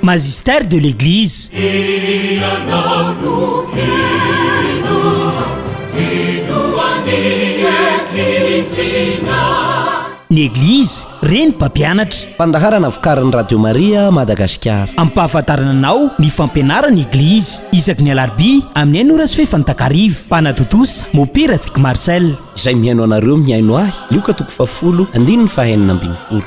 Magistère de l'Église. Ny Église reny mpampianatra. Fandaharana vokarin'ny Radio Maria Madagasikara. Ampahafantarana anao ny fampianarana Église isaky ny alarobia amin'ny 9 horas fefantakarivo. Mpanatotosa Mopiratsik Marcel. Izay mihaino anareo mihaino ahy Lioka toko 10 andiny 490.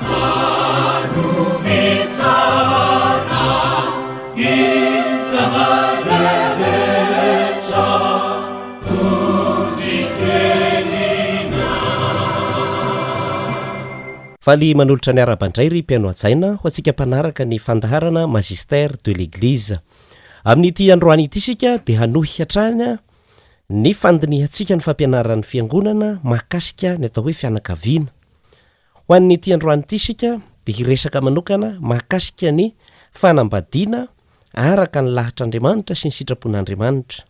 Faly manolotra ny arabandray ry mpiano ajaina ho antsika mpanaraka ny fandaharana Magistère de l'Église. Amin'ity androany ity sika dia hanohy hatrany ny fandinihantsika ny fampianaran'ny fiangonana mahakasika ny atao hoe fianakaviana. Ho an'ity androany ity sika dia hiresaka manokana mahakasika ny fanambadiana araka ny lahitr'Andriamanitra sy ny sitrapon'Andriamanitra.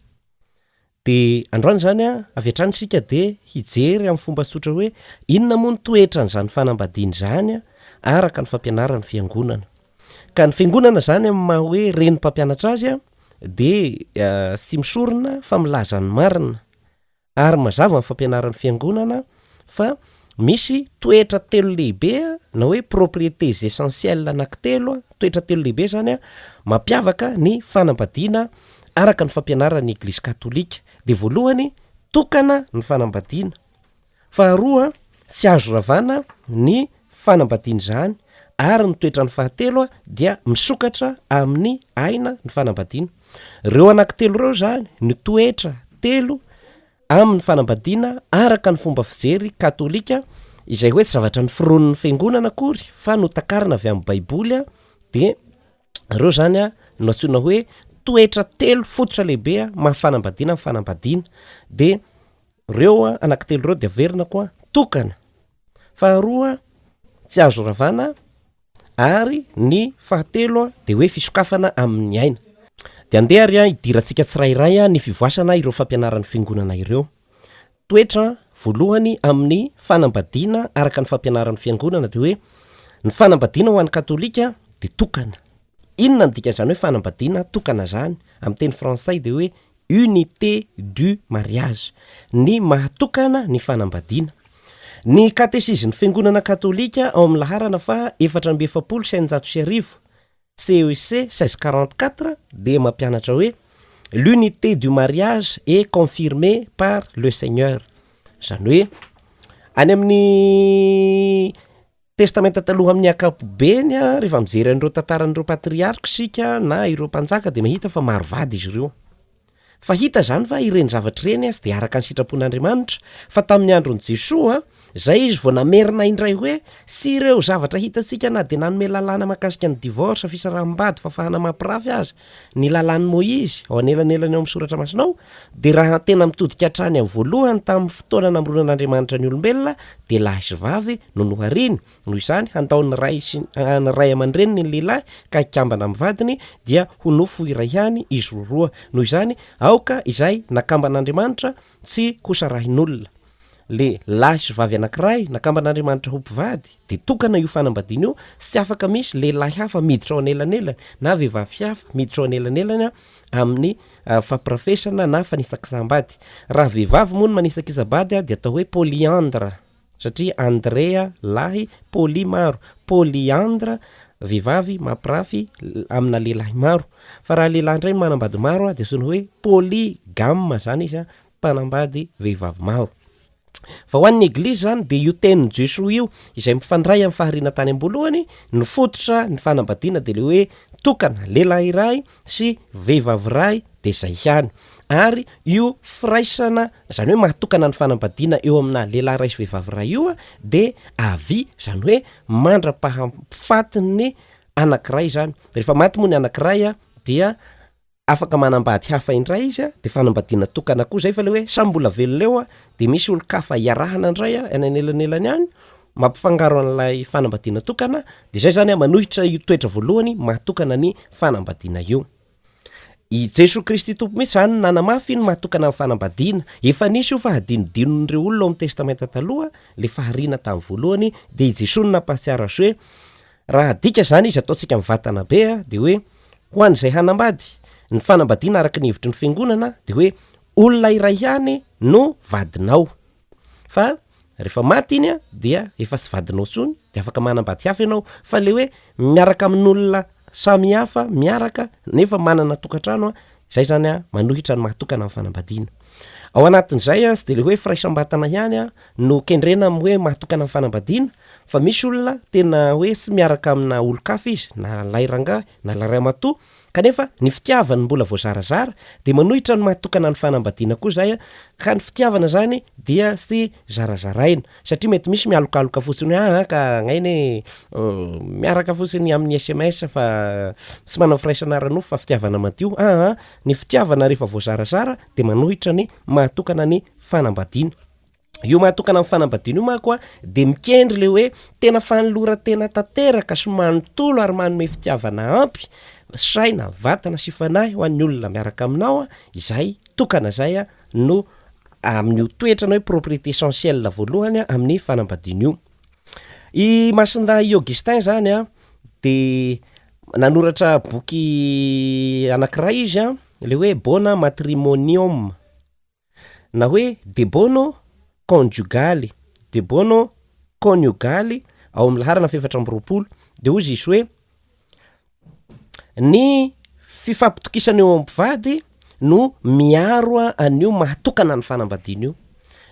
Dia androany zany avy hatrany sika dia hijery amin'ny fomba tsotra hoe inona moa ny toetra n'izany fanambadiana zany araka ny fampianaran'ny fiangonana. Ka ny fiangonana zany amin'ny maha hoe reny mpampianatra azy dia tsy misorona fa milaza ny marina ary mazava ny fampianaran'ny fiangonana fa misy toetra telo lehibe na hoe propriétés essentielles anankitelo, toetra telo lehibe zany mampiavaka ny fanambadiana araka ny fampianaran'ny Église katôlika. Dia voalohany tokana ny fanambadiana, faharoa tsy azo ravana ny fanambadiana zany, ary ny toetra ny fahatelo dia misokatra amin'ny aina ny fanambadiana. Reo anankitelo reo zany ny toetra telo amin'ny fanambadiana araka ny fomba fijery katôlika, izay hoe tsy zavatra ny fironon'ny fiangonana akory fa notakarina avy amin'ny baiboly. Dia reo zany no antsoina hoe toetra telo fototra lehibe mahafanambadiana amin'ny fanambadiana. Dia reo anankitelo reo dia averina koa tokana, faharoa tsy azo ravana, ary ny fahatelo dia hoe fisokafana amin'ny aina. Dia andeha ary idirantsika tsirairay ny fivoasana ireo fampianaran'ny fiangonana ireo. Toetra voalohany amin'ny fanambadiana araka ny fampianaran'ny fiangonana dia hoe ny fanambadiana ho an'ny katôlika dia tokana. Inona ny dikan'izany hoe fanambadiana tokana zany? Amin'ny teny frantsay dia hoe unité du mariage, ny mahatokana ny fanambadiana. Ny katesizm'ny fiangonana katôlika ao amin'ny laharana fa 470 CEC 1644 dia mampianatra hoe l'unité du mariage est confirmée par le Seigneur. Zany hoe any amin'ny testamenta taloha amin'ny ankapobeny rehefa mijery an'ireo tantaran'ireo patriarka sika na ireo mpanjaka dia mahita fa maro vady izy ireo. Fa hita zany fa ireny zavatra ireny sy dia araka ny sitrapon'Andriamanitra, fa tamin'ny andron'i Jesoa zay izy vao namerina indray hoe sy ireo zavatra hitantsika na dia nanome lalàna mahakasika ny divorce, fisaraham-bady, fafahana mampirafy azy, ny lalàn'i Moïse ao anelanelany ao amin'ny soratra masinao, dia raha tena mitodika hatrany amin'ny voalohany tamin'ny fotoana namoronan'Andriamanitra ny olombelona dia lahy sy vavy no nohariny. Noho izany handao ny ray aman-dreniny ny lehilahy ka hikambana amin'ny vadiny dia ho nofo iray ihany izy roa. Noho izany aoka izay nakamban'Andriamanitra tsy hosarahin'olona. Le lahy sy vavy anankiray nakamban'Andriamanitra ho mpivady dia tokana io fanambadiana io, tsy afaka misy lehilahy hafa miditra ao anelanelany na vehivavy hafa miditra ao anelanelany amin'ny fampirafesana na fanisakisam-bady. Raha vehivavy moa no manisakisam-bady dia atao hoe polyandre, satria Andrea lahy, poly maro, polyandre vehivavy mampirafy amina lehilahy maro. Fa raha lehilahy indray manambady maro dia sony hoe polygame zany izy mpanambady vehivavy maro. Fa ho an'ny Église zany dia io tenin'i Jesoa io izay mifandray amin'ny faharina tany am-boalohany ny fototra ny fanambadiana dia le hoe tokana lehilahy iray sy vehivavy iray dia izay ihany. Ary io firaisana zany hoe mahatokana ny fanambadiana eo amina lehilahy iray sy vehivavy iray io dia avy zany hoe mandra-pahafatiny anankiray zany. Rehefa maty moa ny anankiray dia afaka manambady hafa indray izy dia fanambadiana tokana koa zay, fa le hoe sambola velona eo dia misy olo-kafa iarahana indray any anelanelany any mampifangaro an'ilay fanambadiana tokana. Dia zay zany manohitra io toetra voalohany mahatokana ny fanambadiana io. I Jesosy Kristy tompo mihitsy zany nanamafy ny mahatokana amin'ny fanambadiana. Efa nisy io fa hadinodinon'ireo olona ao amin'ny testamenta taloha le faharina tamin'ny voalohany, dia i Jesosy nampahasiara azy hoe raha dika zany izy ataontsika mivatana be dia hoe ho an'izay hanambady ny fanambadiana araka ny hevitry ny fiangonana de hoe olona iray ihany no vadinao fa rehefa maty iny a dia efa sy vadinao tsony de afaka manambady hafa ianao fa le hoe miaraka amin'olona samy hafa miaraka nefa manana tokantrano a zay zany a manohitra ny mahatokana amin'ny fanambadiana ao anatin'izay a sy de le hoe firaisambatana ihany a no kendrena am hoe mahatokana amin'ny fanambadiana fa misy olona tena hoe sy miaraka amina olo-kafa izy na lairanga na laramatoa kanefa ny fitiavany mbola voazarazara de manohitra ny mahatokana ny fanambadiana koa zay a ka ny fitiavana zany dia sy zarazaraina satria mety misy mialokaloka fotsiny ka ngainy miaraka fotsiny amin'ny SMS fa sy manao firaisana ranofo fa fitiavana madio ny fitiavana rehefa voazarazara de manohitra ny mahatokana ny fanambadiana io mahatokana amin'ny fanambadiana io makoa de mikendry le hoe tena fanolora tena tanteraka sy manontolo ary manome fitiavana ampy saina vatana sy fanahy ho an'ny olona miaraka aminao a izay tokana zay a no amin'io toetrana hoe propriété essentielle voalohany a amin'ny fanambadiana io i masinda Augustin zany a de nanoratra boky anankiray izy a le hoe bona matrimonium na hoe de bono conjugale de bono coniugale ao amin'ny laharana 720 de ozy izy hoe ny fifampitokisana eo ampivady no miaro an'io mahatokana ny fanambadiana io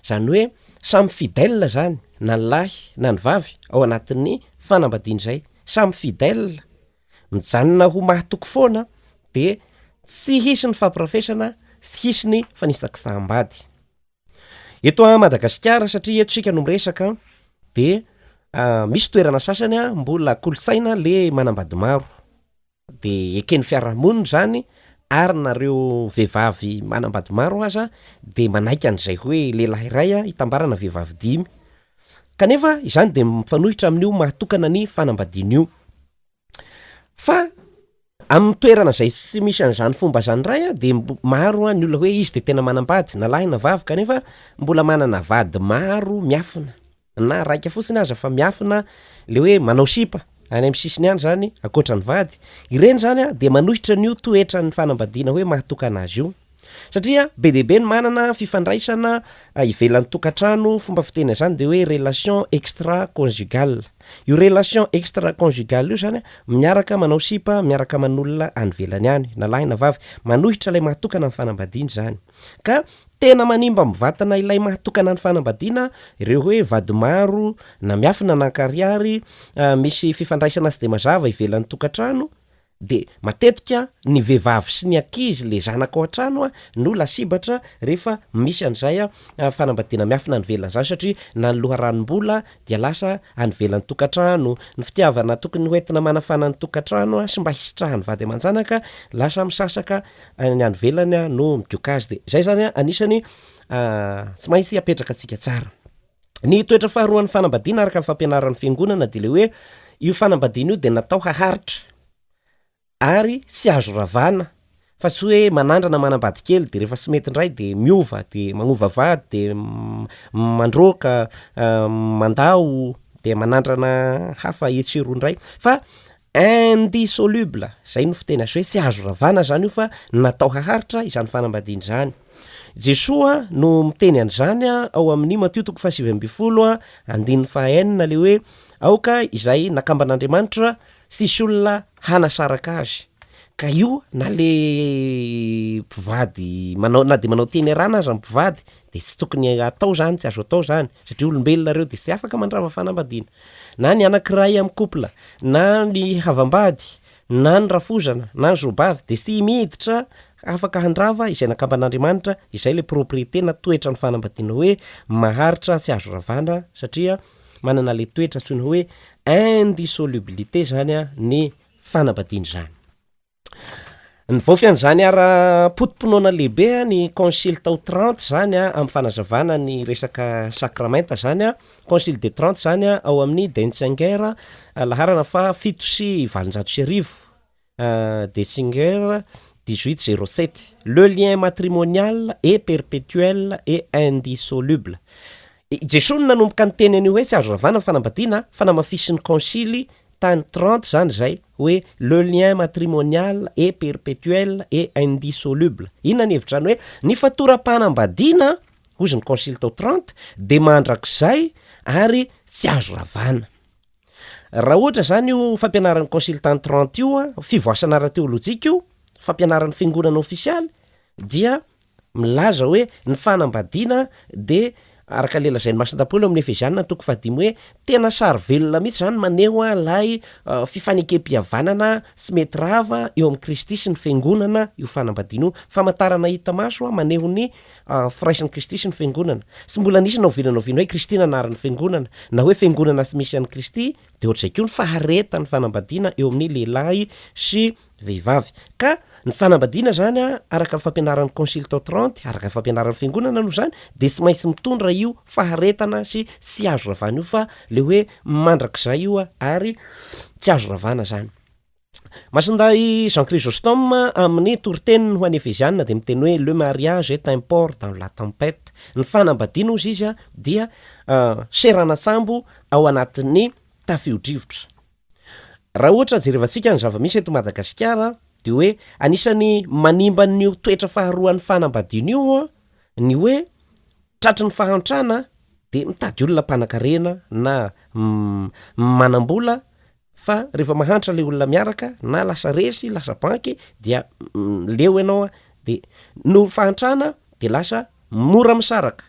zany hoe samy fidèle zany na ny lahy na ny vavy ao anatin'ny fanambadiana zay samy fidèle mijanona ho mahatoko foana de tsy hisy ny fampirafesana sy hisy ny fanisakisahambady eto a Madagasikara satria eto sika no miresaka de misy toerana sasany a mbola kolosaina le manambady maro de eken'ny fiarahamonina zany ary nareo vehivavy manambady maro aza de manaiky an'izay hoe lehilahy iray a hitambarana vehivavy 5 kanefa izany de mifanohitra amin'io mahatokana ny fanambadiana io fa amin'ny toerana zay sy misy an'izany fomba zany ray a de maro a ny olona hoe izy de tena manambady na lahy na vavy kanefa mbola manana vady maro miafina na raika fotsiny aza fa miafina le hoe manao sipa any amin'ny sisiny any zany akoatra ny vady ireny zany a de manohitra n'io toetra ny fanambadiana hoe mahatokana azy io satria be deaibe ny manana fifandraisana ivelan'ny tokantrano fomba fitena zany de hoe relation extra conjugale io relation extra conjugale io zany miaraka manao sipa miaraka manolona anyvelany any na lahy na vavy manohitra ilay mahatokana ny fanambadiana zany ka tena manimba mivatana ilay mahatokana ny fanambadiana ireo hoe vady maro na miafina nankariary misy fifandraisana sy de mazava ivelan'ny tokantrano de matetika ny vehivavy sy ny ankizy le zanaka ao an-trano a no lasibatra rehefa misy an'izay a fanambadiana miafina ny velany zany satria na ny loharanom-bola dia lasa anyvelan'ny tokantrano ny fitiavana tokony hoentina manafana ny tokantrano a sy mba hisitrahany vady aman-janaka lasa misasaka ny anyvelany a no midioka azy de zay zany a anisany tsy maintsy apetraka antsika tsara ny toetra faharoan'ny fanambadiana araka ny fampianaran'ny fiangonana de le hoe io fanambadiana io de natao haharitra ary sy azo ravana fa tsy hoe manandrana manambady kely de rehefa sy mety indray de miova de magnova vady de mandroka mandao de manandrana hafa etseroindray fa indissoluble zay no fiteny azy hoe sy azo ravana zany io fa natao haharitra izany fanambadiana zany Jesoa no miteny an'izany ao amin'ny Mateo 7:20 le hoe aoka izay nakamban'Andriamanitra sisy olona hanasaraka azy ka io na le mpivady manao na de manao teny arana aza mpivady de tsy tokony atao zany tsy azo atao zany satria olombelona reo de tsy afaka mandrava fanambadiana na ny anankiray amin'ny couple na ny havambady na ny rafozana na ny zobavy de sy miditra afaka handrava izay nakamban'Andriamanitra izay le propriété na toetra ny fanambadiana hoe maharitra tsy azo ravana satria manana le toetra tsony hoe indissolubilité zany ny fanambadiana zany ny voafy zany ara potiponoana lehibe ny concile tao 30 zany amin'ny fanazavana ny resaka sacramenta zany concile de 30 zany ao amin'ny Denzinger laharana fa 7:7 Denzinger 18:07 le lien matrimonial est perpétuel et indissoluble Jesosy nanomboka ny teny an'io hoe tsy azo ravana ny fanambadiana fa namafisy ny concile tany 30 zany zay hoe le lien matrimonial et perpétuel et indissoluble. Inona ny hevitra zany hoe ny fatoram-panambadiana ozy ny consultant 30 de mandrak'izay ary tsy azo ravana. Raha ohatra zany io fampianaran'ny consultant 30 io fivoasana ara-teolojika io, fampianaran'ny fiangonana ofisialy, dia milaza hoe ny fanambadiana de araka lela zay ny masintapoly amin'ny Efezianina toko 5 hoe tena sary velona mihitsy zany maneho lay fifanekempihavanana sy mety rava eo amin'ny Kristy sy ny fiangonana io fanambadiana io, famantarana hita maso maneho ny firaisan'ny Kristy sy ny fiangonana. Sy mbola nisy naovinana hoe Kristy nanaran'ny fiangonana na hoe fiangonana sy misy an'ny Kristy de ohatr'izay koa ny faharetany fanambadiana eo amin'ny lehilahy sy vehivavy. Ka ny fanambadiana zany araka ny fampianaran'ny consultant 30, araka ny fampianaran'ny fiangonana no zany de tsy maintsy mitondra io faharetana sy tsy azo ravana io fa le hoe mandrak'izay io ary tsy azo ravana zany. Masinday Jean Chrysostome amin'ny toriteniny ho an'ny Efezianina de miteny hoe le mariage est un port dans la tempête. Ny fanambadiana ozy izy dia serana sambo ao anatin'ny tafiodrivotra. Raha ohatra jerevantsika ny zava-misy eto Madagasikara de hoe anisany manimba ny toetra faharoan'ny fanambadiana io ny hoe tratry ny fahantrana de mitady olona mpanan-karena na manam-bola, fa rehefa mahantra le olona miaraka na lasa resy lasa banky dia leo ianao de no fahantrana de lasa mora misaraka.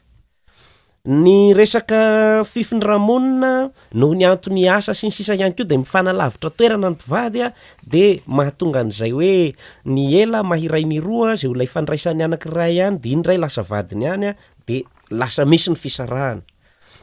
Ny resaka fifindra-monina noho ny antony asa sy ny sisa ihany koa de mifanalavitra toerana ny mpivady de mahatonga an'izay hoe ny ela mahiray ny roa zay olona ifandraisany anankiray ihany de indray lasa vadiny ihany de lasa misy ny fisarahana.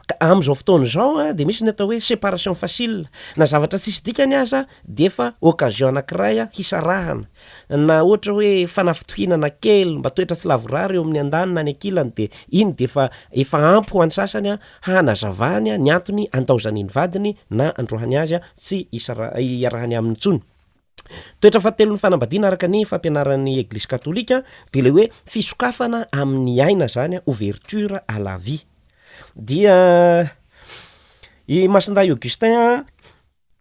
Ka am'izao fotoana zao de misy ny atao hoe séparation facile, na zavatra tsisy dikany aza de efa occasion anankiray hisarahana. Na ohatra hoe fanafitohinana kely mba toetra tsy lavorary eo amin'ny andanina ny ankilany de iny de efa ampy ho an'ny sasany hanazavany ny antony andaozany ny vadiny na androhany azy tsy iarahany amin'ny tsony. Toetra fahatelo ny fanambadiana araka ny fampianaran'ny Eglise katôlika de le hoe fisokafana amin'ny aina zany ouverture à la vie. Dia i Masinday Augustin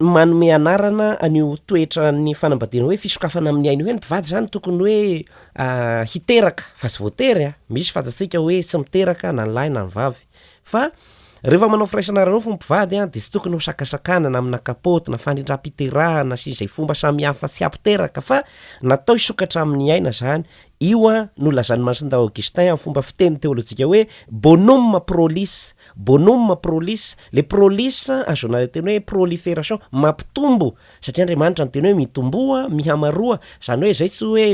manome anarana an'io toetra ny fanambadiana hoe fisokafana amin'ny aina hoe ny mpivady zany tokony hoe hiteraka fa tsy voatery misy fantatsika hoe tsy miteraka na ny lahy na ny vavy, fa rehefa manao firaisana ranofo ny mpivady de tsy tokony ho sakasakanana amina kapoty na fanindram-piterahana sy izay fomba samihafa tsy ampiteraka fa natao hisokatra amin'ny aina zany. Io no lazan'ny Masinday Augustin amin'ny fomba fiteny teolojika hoe bonum prolis. Bonum prolis, le prolis azonareo teny hoe prolifération, mampitombo satria Andriamanitra ny teny hoe mitomboa mihamaroa, zany hoe zay tsy hoe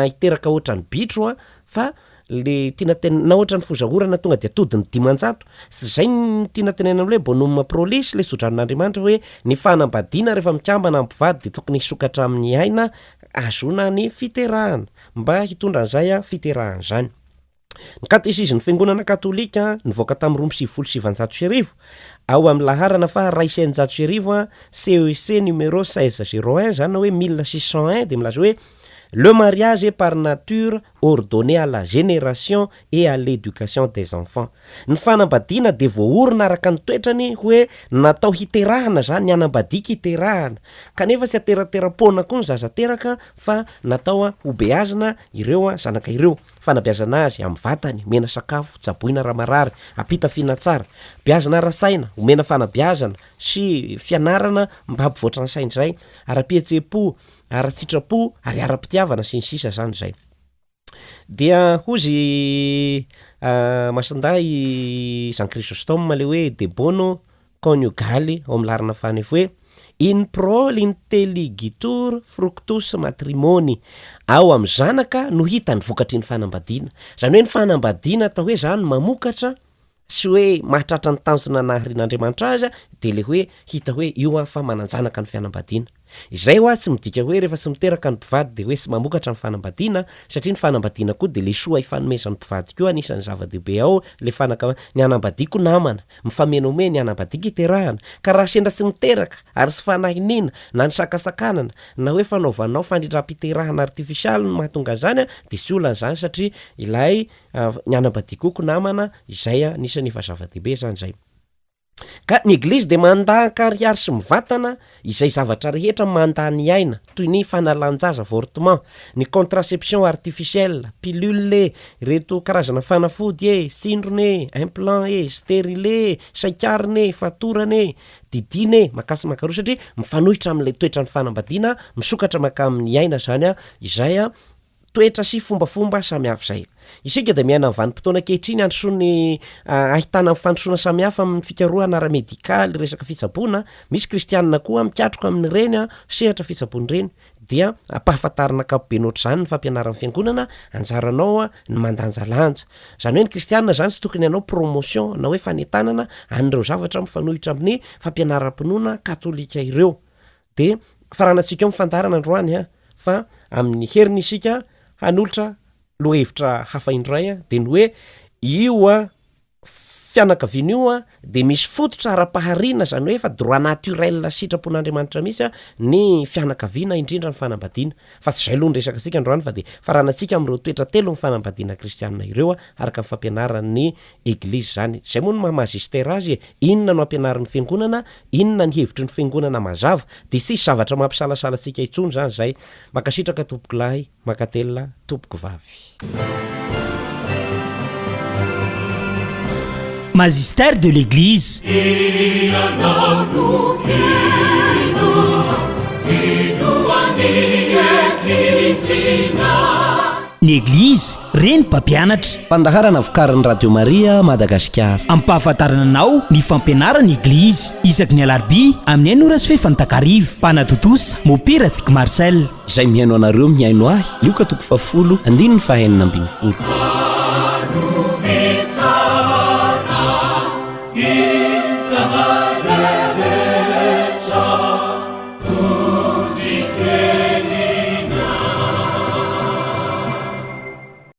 hiteraka ohatran'ny bitro fa le tiana tena na ohatran'ny fozahorana tonga de atodiny 500. Sy zay ny tiana tenena hoe bonum prolis le sodran'Andriamanitra hoe ny fanambadiana rehefa mikambana mpivady de tokony hisokatra amin'ny aina azona ny fiterahana mba hitondra an'izay fiterahana zany. Ny katesizmy fiangonana katôlika nivoaka tamin'ny 1770 ao amin'ny laharana fa 1600 CEC numéro 1601 zany hoe 1601 de milaza hoe le mariage est par nature ordonné à la génération et à l'éducation des enfants. Ny fanambadiana de voaorina araka ny toetrany hoe natao hiterahana zany ny anambadiaka hiterahana, kanefa tsy ateraterapona koa ny zaza teraka fa natao ho beazina ireo zanaka ireo. Fanabeazana azy amin'ny vatany, mena sakafo, tsaboina raha marary, apita fina tsara, beazana ara-saina, omena fanabeazana sy fianarana mba hampivoatra ny sainy zay, ara-pihetsepo, ara-tsitrapo ary ara-pitiavana sy ny sisa zany zay. Dia hozy Masinday Jean Chrysostome le hoe de bono coniugale ao amin'ny larina fanefo hoe in pro l'intelligitur fructus matrimoni, ao amin'ny zanaka no hita ny vokatry ny fanambadiana. Zany hoe ny fanambadiana atao hoe zany mamokatra sy hoe mahatratra ny tanjona naharin'Andriamanitra azy de le hoe hita hoe io fa mananjanaka ny fianambadiana. Izay tsy midika hoe rehefa tsy miteraka ny mpivady de hoe tsy mamokatra ny fanambadiana, satria ny fanambadiana koa de le soa ifanomezan'ny mpivady koa anisan'ny zava-dehibe ao le ny anambadiako namana, mifamenome ny anambadiako hiterahana. Ka raha sendra tsy miteraka ary tsy fanahinina na ny sakasakanana na hoe fanaovanao fanindram-piterahana artifisialy no mahatonga zany de sy olana zany satria ilay ny anambadiako namana izay anisan'ny efa zava-dehibe zany zay. ka ny eglizy de mandahan-kariary sy mivatana izay zavatra rehetra mandaha ny aina toy ny fanalanjaza avortement ny contraception artificielle pilule reto karazana fanafody sindrone implant stérile saikarine fatorane didine makasy makaro satria mifanohitra am'le toetra ny fanambadiana misokatra maka amin'ny aina zany izay toetra sy fombafomba samihafa zay isika de miaina vanimpotoana kehitriny androsony ahitana fandrosona samihafa amin'ny fikarohana ara-medikaly resaka fitsaboana misy kristianina koa mikatroka amin'ny reny sehatra fitsaboany reny dia ampahafantarana kapobe noatra zany ny fampianaran'ny fiangonana anjaranao ny mandanjalanja zany hoe ny kristianina zany sy tokony anao promotion na hoe fanetanana an'ireo zavatra mifanohitra amin'ny fampianaram-pinoana katôlika ireo de faranantsika eo mifandarana androany fa amin'ny heriny isika hanolotra lohevitra hafa indray de ny hoe io fianakaviana io de misy fototra ara-paharina zany hoe fa droit naturel sitrapon'Andriamanitra misy ny fianakaviana indrindra ny fanambadiana fa tsy zay loha ny resaka sika androany fa de faranantsika am'ireo toetra telo ny fanambadiana kristianina ireo araka ny fampianaran'ny eglizy zany zay moa no magistère azy inona no ampianaran'ny fiangonana inona ny hevitry ny fiangonana mazava de sisy zavatra mampisalasalatsika itsony zany zay makasitraka tompoko lahy makatelina tompoko vavy. Magistère de l'Église. Ny Église reny mpampianatra mpandaharana vokarin'ny Radio Maria Madagasikara ampahafantarana anao ny fampianarana Église isaky ny alarobia amin'ny 9 sy fefantakarivo mpanatotosa Mopiratsik Marcel izay mihaino anareo mihaino ahy Lioka 10 andininy fahaenina ambin'ny folo